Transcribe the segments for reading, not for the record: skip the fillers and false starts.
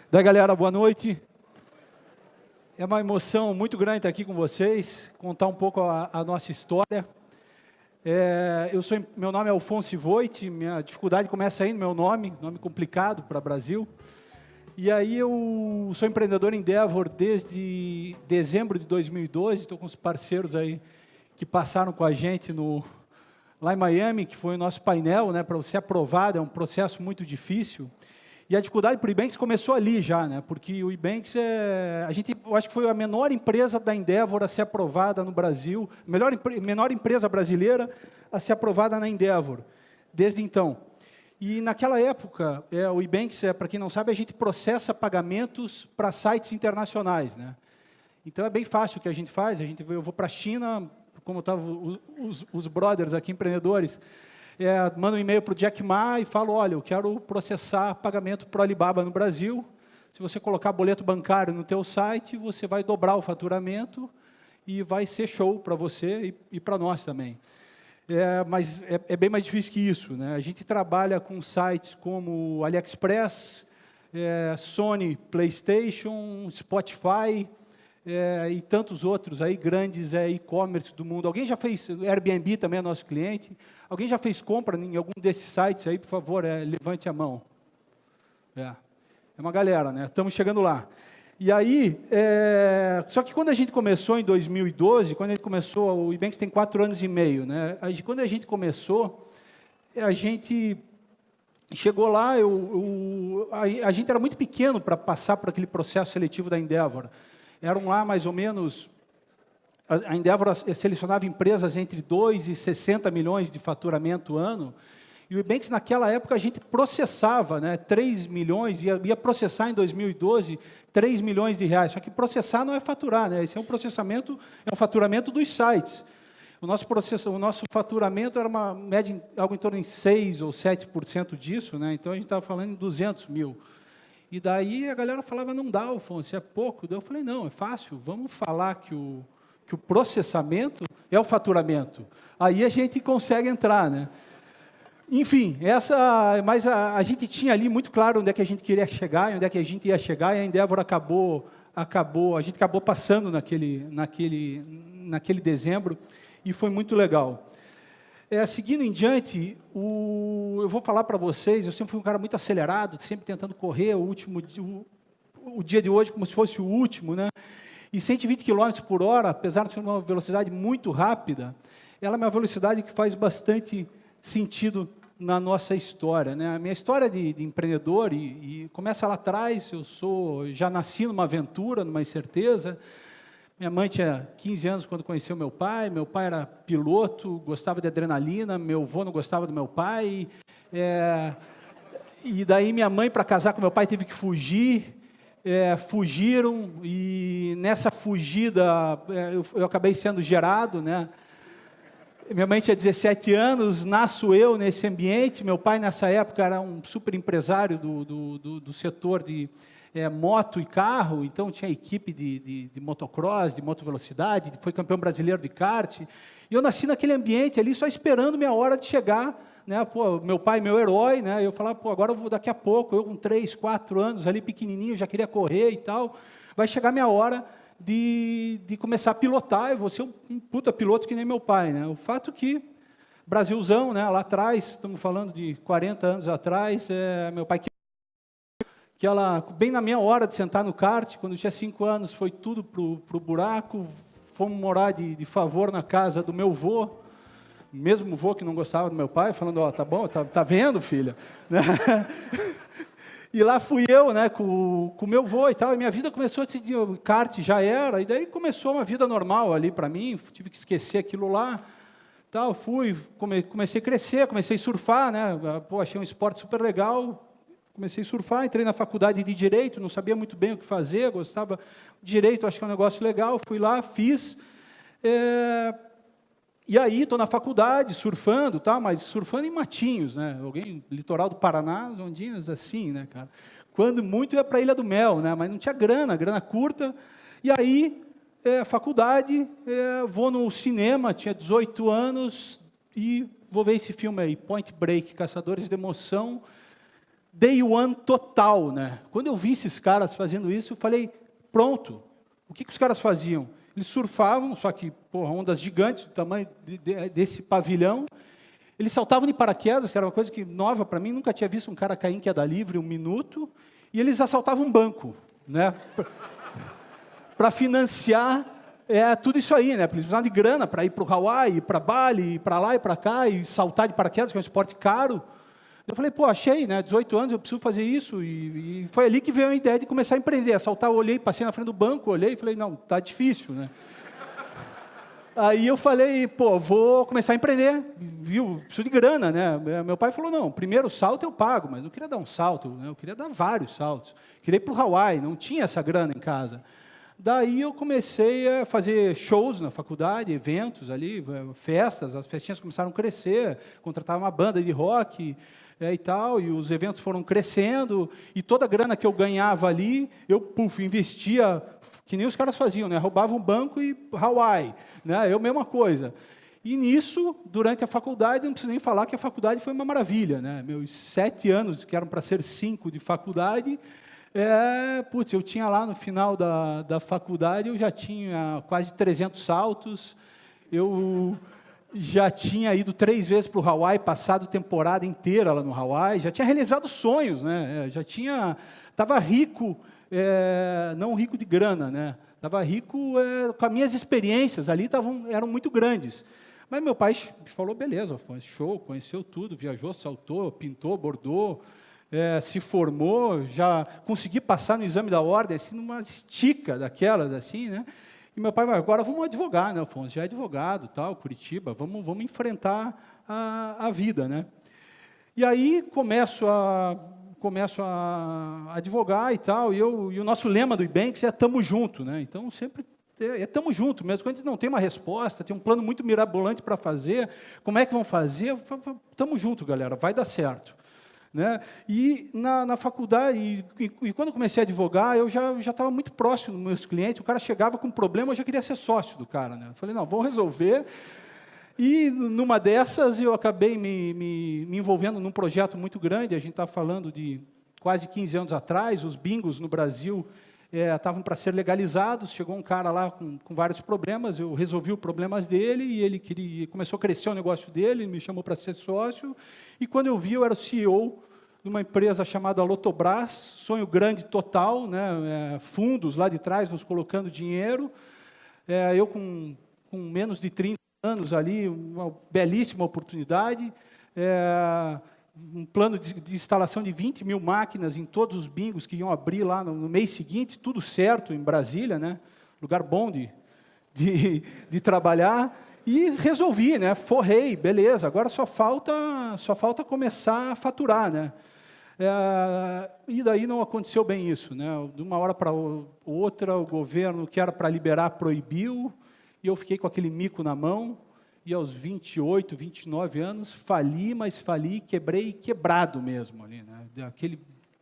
Daí, galera, boa noite. É uma emoção muito grande estar aqui com vocês, contar um pouco a nossa história. Meu nome é Alfonso Voit, minha dificuldade começa aí no meu nome complicado para Brasil. E aí eu sou empreendedor em Endeavor desde dezembro de 2012, estou com os parceiros aí que passaram com a gente lá em Miami, que foi o nosso painel, né, para ser aprovado, é um processo muito difícil. E a dificuldade para o Ebanks começou ali já, né? Porque o Ebanks eu acho que foi a menor empresa da Endeavor a ser aprovada no Brasil, menor empresa brasileira a ser aprovada na Endeavor, desde então. E naquela época, o Ebanks, para quem não sabe, a gente processa pagamentos para sites internacionais, né? Então é bem fácil o que a gente faz, eu vou para a China, como estavam os brothers aqui, empreendedores, mando um e-mail para o Jack Ma e falo, olha, eu quero processar pagamento para o Alibaba no Brasil. Se você colocar boleto bancário no teu site, você vai dobrar o faturamento e vai ser show para você e para nós também. Mas é bem mais difícil que isso, né? A gente trabalha com sites como AliExpress, Sony, PlayStation, Spotify, e tantos outros aí, grandes e-commerce do mundo. Alguém já fez, Airbnb também é nosso cliente, alguém já fez compra em algum desses sites aí, por favor, levante a mão. É uma galera, né? Estamos chegando lá. E aí, só que quando a gente começou em 2012, o Ebanks tem 4 anos e meio, né? Quando a gente começou, a gente chegou lá, a gente era muito pequeno para passar por aquele processo seletivo da Endeavor. Eram lá mais ou menos, a Endeavor selecionava empresas entre 2 e 60 milhões de faturamento ano, e o Ebanks naquela época a gente processava, né, 3 milhões, ia processar em 2012 3 milhões de reais, só que processar não é faturar, né? Esse é um faturamento dos sites. O nosso faturamento era uma média, algo em torno de 6 ou 7% disso, né? Então a gente estava falando em 200 mil. E daí a galera falava, não dá, Alfonso, é pouco. Daí eu falei, não, é fácil, vamos falar que o processamento é o faturamento. Aí a gente consegue entrar, né? Enfim, mas a gente tinha ali muito claro onde é que a gente queria chegar, onde é que a gente ia chegar, e a Endeavor a gente acabou passando naquele dezembro, e foi muito legal. Seguindo em diante, eu vou falar para vocês, eu sempre fui um cara muito acelerado, sempre tentando correr o dia de hoje como se fosse o último, né? E 120 km por hora, apesar de ser uma velocidade muito rápida, ela é uma velocidade que faz bastante sentido na nossa história, né? A minha história de empreendedor e começa lá atrás, já nasci numa aventura, numa incerteza. Minha mãe tinha 15 anos quando conheceu meu pai era piloto, gostava de adrenalina, meu avô não gostava do meu pai, e daí minha mãe, para casar com meu pai, teve que fugir, fugiram, e nessa fugida eu acabei sendo gerado, né? Minha mãe tinha 17 anos, nasço eu nesse ambiente, meu pai nessa época era um super empresário do setor de moto e carro, então tinha equipe de motocross, de motovelocidade, foi campeão brasileiro de kart, e eu nasci naquele ambiente ali, só esperando minha hora de chegar, né? Pô, meu pai, meu herói, né? Eu falava, pô, agora eu vou daqui a pouco, eu com 3, 4 anos ali pequenininho, já queria correr e tal, vai chegar minha hora de começar a pilotar, eu vou ser um puta piloto que nem meu pai, né? O fato que, Brasilzão, né? Lá atrás, estamos falando de 40 anos atrás, meu pai bem na minha hora de sentar no kart, quando eu tinha 5 anos, foi tudo pro buraco, fomos morar de favor na casa do meu vô, mesmo vô que não gostava do meu pai, falando, ó, tá bom, tá vendo, filha? E lá fui eu, né, com o meu vô e tal, e minha vida começou a decidir, o kart já era, e daí começou uma vida normal ali para mim, tive que esquecer aquilo lá, tal, comecei a crescer, comecei a surfar, né, pô, achei um esporte super legal, comecei a surfar, entrei na faculdade de Direito, não sabia muito bem o que fazer, gostava de Direito, acho que é um negócio legal, fui lá, fiz, e aí estou na faculdade, surfando, tá, mas surfando em matinhos, né, litoral do Paraná, ondinhas assim, né, cara, quando muito ia para a Ilha do Mel, né, mas não tinha grana curta, e aí, faculdade, vou no cinema, tinha 18 anos, e vou ver esse filme aí, Point Break, Caçadores de Emoção, day one total, né? Quando eu vi esses caras fazendo isso, eu falei, pronto. O que os caras faziam? Eles surfavam, só que, porra, ondas gigantes, do tamanho desse pavilhão. Eles saltavam de paraquedas, que era uma coisa que nova para mim, nunca tinha visto um cara cair em queda livre 1 minuto, e eles assaltavam um banco, né? Para financiar tudo isso aí, né? Eles precisavam de grana para ir para o Hawaii, para Bali, ir para lá e para cá, e saltar de paraquedas, que é um esporte caro. Eu falei, pô, achei, né? 18 anos, eu preciso fazer isso. E foi ali que veio a ideia de começar a empreender. Assaltar, eu olhei, passei na frente do banco, olhei e falei, não, tá difícil, né? Aí eu falei, pô, vou começar a empreender, viu? Preciso de grana, né? Meu pai falou, não, primeiro salto eu pago, mas não queria dar um salto, né? Eu queria dar vários saltos. Queria ir para o Hawaii, não tinha essa grana em casa. Daí eu comecei a fazer shows na faculdade, eventos ali, festas, as festinhas começaram a crescer, contratava uma banda de rock e tal, e os eventos foram crescendo, e toda a grana que eu ganhava ali, eu investia, que nem os caras faziam, né? Roubava um banco e Hawaii, né? Eu mesma coisa. E nisso, durante a faculdade, não preciso nem falar que a faculdade foi uma maravilha, né? Meus 7 anos, que eram para ser 5 de faculdade, putz, eu tinha lá no final da faculdade, eu já tinha quase 300 saltos, eu já tinha ido 3 vezes para o Hawaii, passado temporada inteira lá no Hawaii, já tinha realizado sonhos, né? Já tinha, estava rico, não rico de grana, né? Estava rico com as minhas experiências ali, eram muito grandes. Mas meu pai falou, beleza, foi show, conheceu tudo, viajou, saltou, pintou, bordou, se formou, já consegui passar no exame da ordem, assim, numa estica daquelas, assim, né? E meu pai, agora vamos advogar, né, Afonso? Já é advogado, tal, Curitiba, vamos enfrentar a vida, né? E aí começo a advogar e tal, e o nosso lema do Ibanks é "tamo junto", né? Então, sempre tamo junto mesmo. Quando a gente não tem uma resposta, tem um plano muito mirabolante para fazer, como é que vão fazer? Tamo junto, galera, vai dar certo. Né? E na faculdade, e quando eu comecei a advogar, eu já estava muito próximo dos meus clientes, o cara chegava com um problema, eu já queria ser sócio do cara. Né? Eu falei, não, vamos resolver. E numa dessas, eu acabei me envolvendo num projeto muito grande, a gente está falando de quase 15 anos atrás, os bingos no Brasil estavam para ser legalizados, chegou um cara lá com vários problemas, eu resolvi os problemas dele, e ele começou a crescer o negócio dele, me chamou para ser sócio, e quando eu vi, eu era o CEO de uma empresa chamada Lotobras, sonho grande total, né, fundos lá de trás nos colocando dinheiro, eu com menos de 30 anos ali, uma belíssima oportunidade, um plano de instalação de 20 mil máquinas em todos os bingos que iam abrir lá no mês seguinte, tudo certo em Brasília, né? Lugar bom de trabalhar, e resolvi, né? Forrei, beleza, agora só falta começar a faturar, né? E daí não aconteceu bem isso, né? De uma hora para outra, o governo, que era para liberar, proibiu, e eu fiquei com aquele mico na mão, e aos 28, 29 anos, fali, quebrei, quebrado mesmo ali, né? Aquele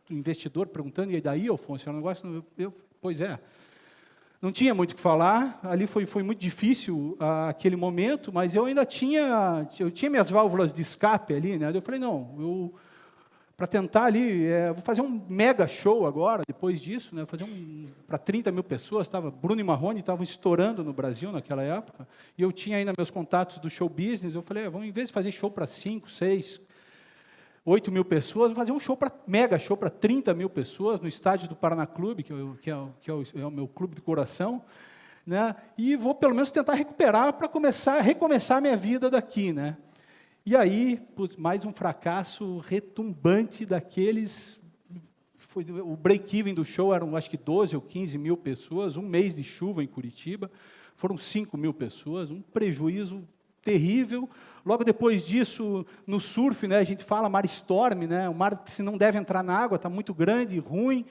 investidor perguntando, e daí, Afonso, é um negócio... Pois é. Não tinha muito o que falar, ali foi muito difícil aquele momento, mas eu ainda tinha minhas válvulas de escape ali, né? Eu falei, não, para tentar ali, vou fazer um mega show agora, depois disso, né, fazer para 30 mil pessoas, Bruno e Marrone estavam estourando no Brasil naquela época, e eu tinha ainda meus contatos do show business, eu falei, vamos, em vez de fazer show para 5, 6, 8 mil pessoas, vou fazer um mega show para 30 mil pessoas, no estádio do Paraná Clube, que é o meu clube de coração, né, e vou pelo menos tentar recuperar para recomeçar a minha vida daqui, né. E aí, mais um fracasso retumbante daqueles... O break-even do show eram, acho que 12 ou 15 mil pessoas, um mês de chuva em Curitiba, foram 5 mil pessoas, um prejuízo terrível. Logo depois disso, no surf, né, a gente fala mar storm, né, o mar que se não deve entrar na água, está muito grande, ruim.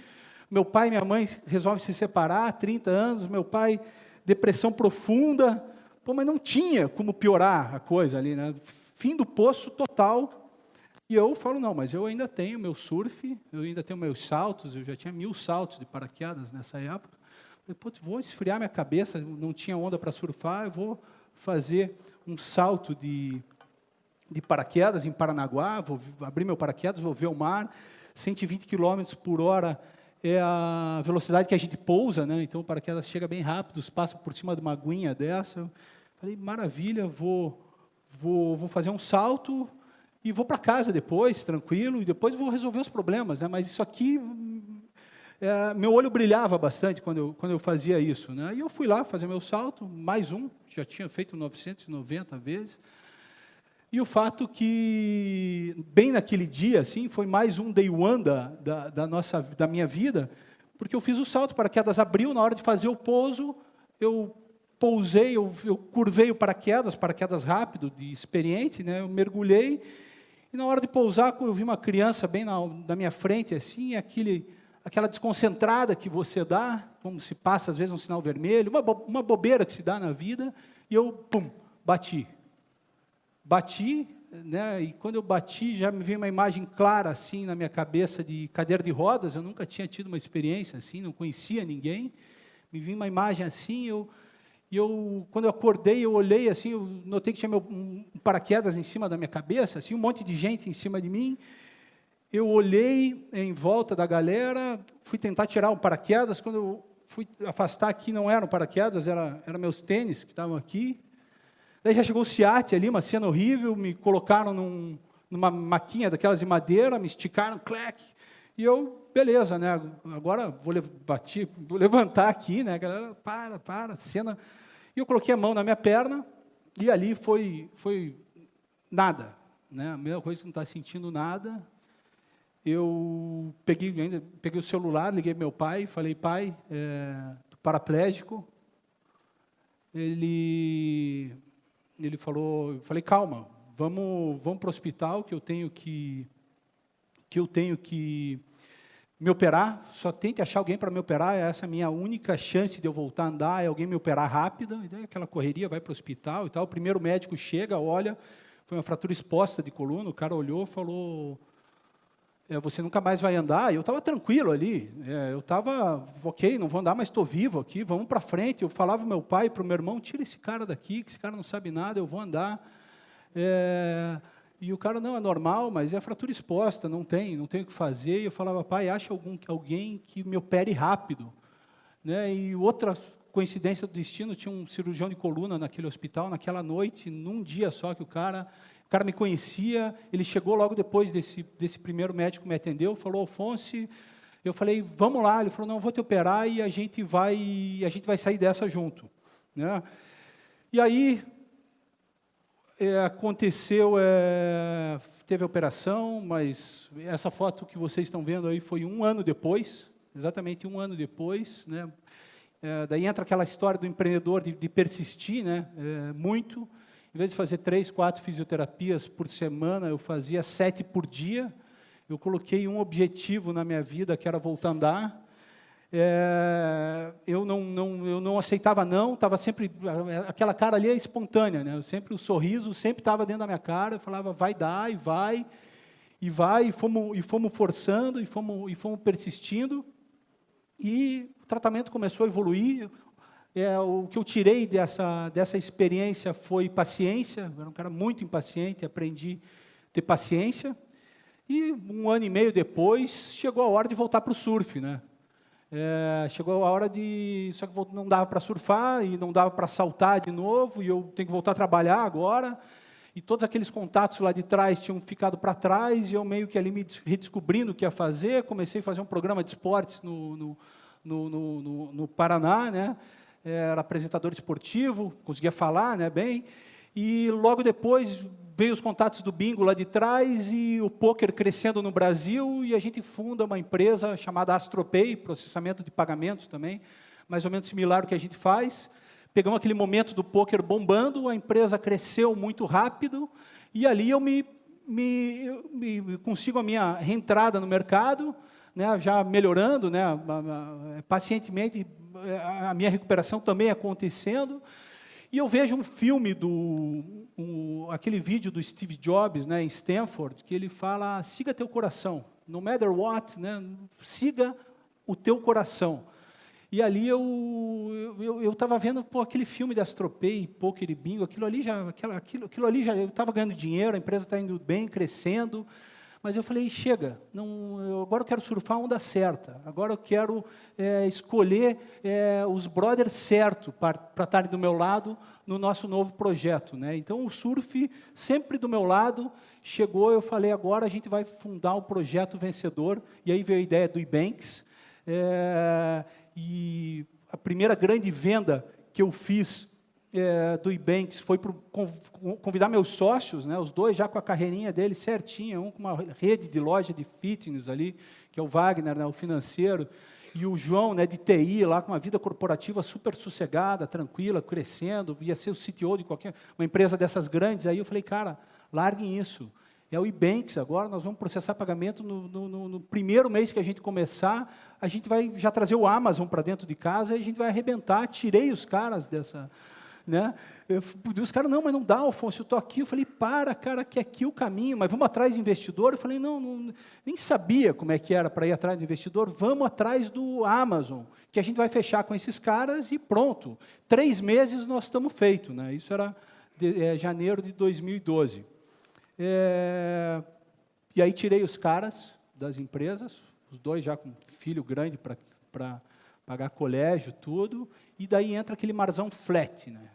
Meu pai e minha mãe resolvem se separar, 30 anos, meu pai, depressão profunda, mas não tinha como piorar a coisa ali, né? Fim do poço total, e eu falo, não, mas eu ainda tenho meu surf, eu ainda tenho meus saltos, eu já tinha 1000 saltos de paraquedas nessa época, vou esfriar minha cabeça, não tinha onda para surfar, eu vou fazer um salto de paraquedas em Paranaguá, vou abrir meu paraquedas, vou ver o mar, 120 km por hora é a velocidade que a gente pousa, né? Então o paraquedas chega bem rápido, passa por cima de uma aguinha dessa. Eu falei, maravilha, vou fazer um salto e vou para casa depois, tranquilo, e depois vou resolver os problemas, né? Mas isso aqui, meu olho brilhava bastante quando eu fazia isso, né? E eu fui lá fazer meu salto, mais um, já tinha feito 990 vezes. E o fato que, bem naquele dia, assim, foi mais um day one da minha vida, porque eu fiz o salto, o paraquedas abriu, na hora de fazer o pouso, eu pousei, eu curvei o paraquedas rápido, de experiente, né? Eu mergulhei, e na hora de pousar, eu vi uma criança bem na minha frente, assim, aquela desconcentrada que você dá, como se passa, às vezes, um sinal vermelho, uma bobeira que se dá na vida, e eu, pum, bati, né, e quando eu bati, já me veio uma imagem clara, assim, na minha cabeça, de cadeira de rodas, eu nunca tinha tido uma experiência assim, não conhecia ninguém, me veio uma imagem assim, quando eu acordei, eu olhei assim, eu notei que tinha um paraquedas em cima da minha cabeça, assim, um monte de gente em cima de mim, eu olhei em volta da galera, fui tentar tirar o paraquedas, quando eu fui afastar aqui, não era um paraquedas, era meus tênis que estavam aqui. Daí já chegou o SEAT ali, uma cena horrível, me colocaram numa maquinha daquelas de madeira, me esticaram, clac, e eu, beleza, né, agora vou levantar aqui, né, galera, para, cena, e eu coloquei a mão na minha perna, e ali foi nada, né, a mesma coisa que não está sentindo nada. Eu peguei o celular, liguei para meu pai, falei, pai, paraplégico. Ele falou, eu falei, calma, vamos para o hospital, que eu tenho que me operar, só tente achar alguém para me operar, essa é a minha única chance de eu voltar a andar, é alguém me operar rápido, e daí aquela correria, vai para o hospital e tal, o primeiro médico chega, olha, foi uma fratura exposta de coluna, o cara olhou, falou, você nunca mais vai andar, e eu estava tranquilo ali, eu estava, ok, não vou andar, mas estou vivo aqui, vamos para frente, eu falava para o meu pai, para o meu irmão, tira esse cara daqui, que esse cara não sabe nada, eu vou andar, e o cara, não, é normal, mas é fratura exposta, não tem o que fazer, e eu falava, pai, acha alguém que me opere rápido, né? E outra coincidência do destino, tinha um cirurgião de coluna naquele hospital, naquela noite, num dia só que o cara me conhecia, ele chegou logo depois desse primeiro médico que me atendeu, falou, Alfonso, eu falei, vamos lá, ele falou, não, eu vou te operar e a gente vai sair dessa junto, né? E aí, aconteceu, teve a operação, mas essa foto que vocês estão vendo aí foi 1 ano depois, exatamente 1 ano depois, né? Daí entra aquela história do empreendedor de persistir, né? Muito. Em vez de fazer 3, 4 fisioterapias por semana, eu fazia 7 por dia. Eu coloquei um objetivo na minha vida, que era voltar a andar. Eu não aceitava não, estava sempre, aquela cara ali é espontânea, né? O sorriso sempre estava dentro da minha cara, eu falava, vai dar, e fomos forçando, e fomos persistindo, e o tratamento começou a evoluir. O que eu tirei dessa experiência foi paciência, eu era um cara muito impaciente, aprendi a ter paciência, e 1 ano e meio depois, chegou a hora de voltar para o surf, né? Chegou a hora só que não dava para surfar, e não dava para saltar de novo, e eu tenho que voltar a trabalhar agora, e todos aqueles contatos lá de trás tinham ficado para trás, e eu meio que ali me redescobrindo o que ia fazer, comecei a fazer um programa de esportes no Paraná, né? Era apresentador esportivo, conseguia falar, né, bem, e logo depois veio os contatos do bingo lá de trás, e o pôquer crescendo no Brasil, e a gente funda uma empresa chamada AstroPay, processamento de pagamentos também, mais ou menos similar ao que a gente faz. Pegamos aquele momento do pôquer bombando, a empresa cresceu muito rápido, e ali eu consigo a minha reentrada no mercado, né, já melhorando, né, pacientemente, a minha recuperação também acontecendo, e eu vejo um filme, aquele vídeo do Steve Jobs, né, em Stanford, que ele fala, siga teu coração, no matter what, né, siga o teu coração. E ali eu estava vendo aquele filme de Astropay, Poker e Bingo, aquilo ali já eu estava ganhando dinheiro, a empresa está indo bem, crescendo, Mas eu falei, chega, agora eu quero surfar a onda certa, agora eu quero escolher os brothers certos para estarem do meu lado no nosso novo projeto, né? Então, o surf sempre do meu lado. Chegou, eu falei, agora a gente vai fundar um projeto vencedor, e aí veio a ideia do Ebanks, e a primeira grande venda que eu fiz do Ebanks foi para convidar meus sócios, né, os dois já com a carreirinha deles certinha, um com uma rede de loja de fitness ali, que é o Wagner, né, o financeiro, e o João, né, de TI, lá com uma vida corporativa super sossegada, tranquila, crescendo, ia ser o CTO de uma empresa dessas grandes. Aí eu falei, cara, larguem isso. É o Ebanks agora, nós vamos processar pagamento no primeiro mês que a gente começar, a gente vai já trazer o Amazon para dentro de casa e a gente vai arrebentar. Tirei os caras dessa... Né? Os caras, não, mas não dá, Alfonso, eu estou aqui. Eu falei, cara, que é aqui o caminho, mas vamos atrás de investidor? Eu falei, não, nem sabia como é que era para ir atrás de investidor, vamos atrás do Amazon, que a gente vai fechar com esses caras e pronto. 3 meses nós estamos feitos, né? Isso era janeiro de 2012. E aí tirei os caras das empresas, os dois já com filho grande para pagar colégio, tudo, e daí entra aquele marzão flat, né?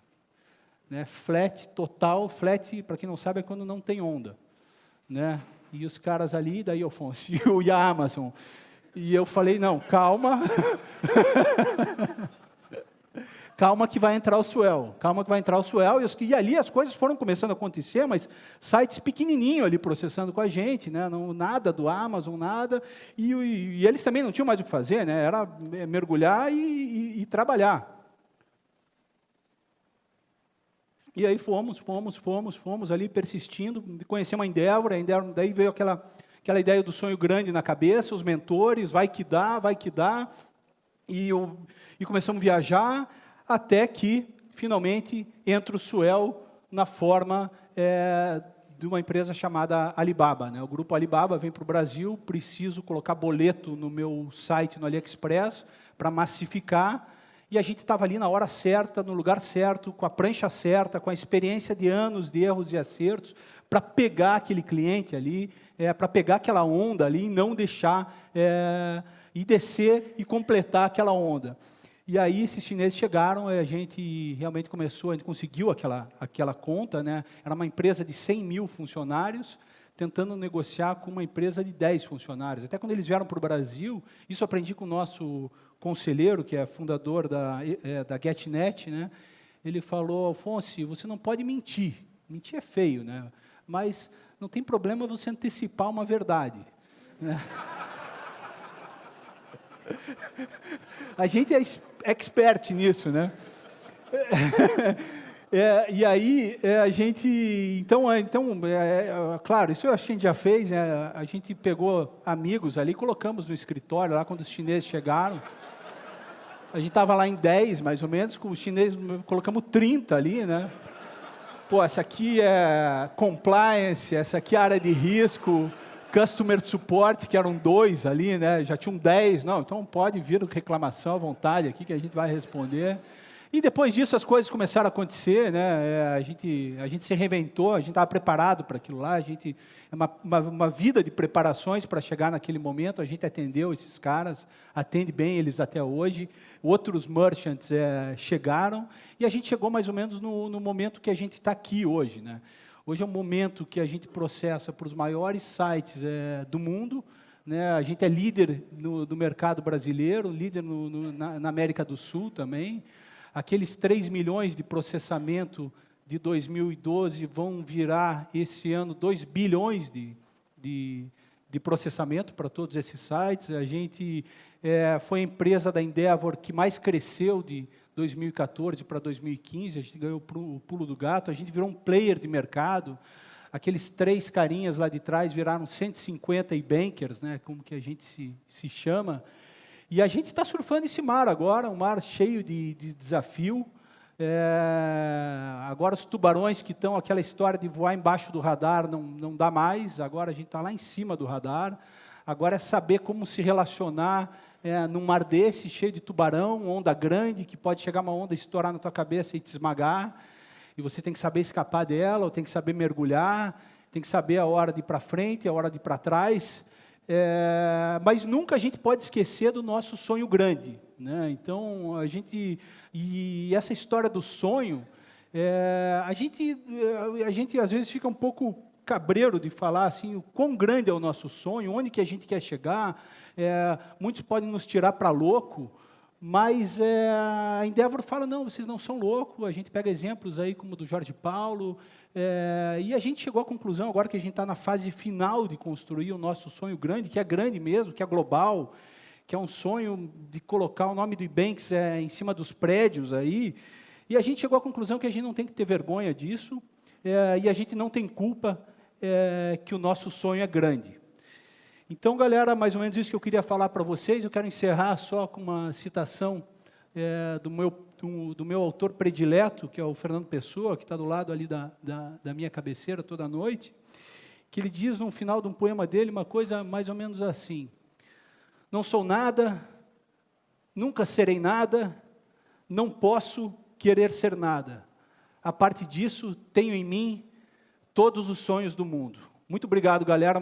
Flat total, flat, para quem não sabe, é quando não tem onda, né? E os caras ali, daí Alfonso, e a Amazon. E eu falei, não, calma. Calma que vai entrar o swell, e ali as coisas foram começando a acontecer, mas sites pequenininho ali processando com a gente, né? Não, nada do Amazon, nada, e eles também não tinham mais o que fazer, né? Era mergulhar e trabalhar. E aí fomos ali persistindo, conhecemos a Endeavor, daí veio aquela ideia do sonho grande na cabeça, os mentores, vai que dá, e começamos a viajar, até que, finalmente, entra o Swell na forma de uma empresa chamada Alibaba, né? O grupo Alibaba vem para o Brasil, preciso colocar boleto no meu site, no AliExpress, para massificar, e a gente estava ali na hora certa, no lugar certo, com a prancha certa, com a experiência de anos de erros e acertos, para pegar aquele cliente ali, para pegar aquela onda ali e não deixar, e descer e completar aquela onda. E aí esses chineses chegaram, a gente realmente começou, a gente conseguiu aquela conta, né? Era uma empresa de 100 mil funcionários, tentando negociar com uma empresa de 10 funcionários. Até quando eles vieram para o Brasil, isso aprendi com o nosso conselheiro, que é fundador da GetNet, né? Ele falou, Alfonso, você não pode mentir. Mentir é feio, né? Mas não tem problema você antecipar uma verdade, né? A gente é expert nisso, né? E aí, a gente... Então, claro, isso eu acho que a gente já fez, né? A gente pegou amigos ali, colocamos no escritório, lá quando os chineses chegaram. A gente estava lá em 10, mais ou menos, com os chineses, colocamos 30 ali, né? Pô, essa aqui é compliance, essa aqui é área de risco... Customer Support, que eram 2 ali, né? Já tinham 10, não, então pode vir reclamação à vontade aqui que a gente vai responder. E depois disso as coisas começaram a acontecer, né? A gente se reinventou, a gente estava preparado para aquilo lá, uma vida de preparações para chegar naquele momento, a gente atendeu esses caras, atende bem eles até hoje, outros merchants chegaram, e a gente chegou mais ou menos no momento que a gente está aqui hoje, né? Hoje é um momento que a gente processa para os maiores sites do mundo, né? A gente é líder do mercado brasileiro, líder na América do Sul também. Aqueles 3 milhões de processamento de 2012 vão virar, esse ano, 2 bilhões de processamento para todos esses sites. A gente foi a empresa da Endeavor que mais cresceu de 2014 para 2015, a gente ganhou o pulo do gato, a gente virou um player de mercado, aqueles 3 carinhas lá de trás viraram 150 e-bankers, né, como que a gente se chama, e a gente está surfando esse mar agora, um mar cheio de desafio. Agora os tubarões que estão, aquela história de voar embaixo do radar não dá mais, agora a gente está lá em cima do radar, agora é saber como se relacionar num mar desse, cheio de tubarão, onda grande, que pode chegar uma onda, estourar na tua cabeça e te esmagar, e você tem que saber escapar dela, ou tem que saber mergulhar. tem que saber a hora de ir para frente, a hora de ir para trás, mas nunca a gente pode esquecer do nosso sonho grande, né? Então, e essa história do sonho, a gente às vezes fica um pouco cabreiro de falar assim, o quão grande é o nosso sonho, onde que a gente quer chegar. Muitos podem nos tirar para louco, mas a Endeavor fala, não, vocês não são loucos. A gente pega exemplos aí como o do Jorge Paulo, e a gente chegou à conclusão, agora que a gente está na fase final de construir o nosso sonho grande, que é grande mesmo, que é global, que é um sonho de colocar o nome do Ebanks em cima dos prédios aí, e a gente chegou à conclusão que a gente não tem que ter vergonha disso, e a gente não tem culpa que o nosso sonho é grande. Então, galera, mais ou menos isso que eu queria falar para vocês. Eu quero encerrar só com uma citação do meu autor predileto, que é o Fernando Pessoa, que está do lado ali da minha cabeceira toda noite, que ele diz no final de um poema dele uma coisa mais ou menos assim: não sou nada, nunca serei nada, não posso querer ser nada. A parte disso, tenho em mim todos os sonhos do mundo. Muito obrigado, galera.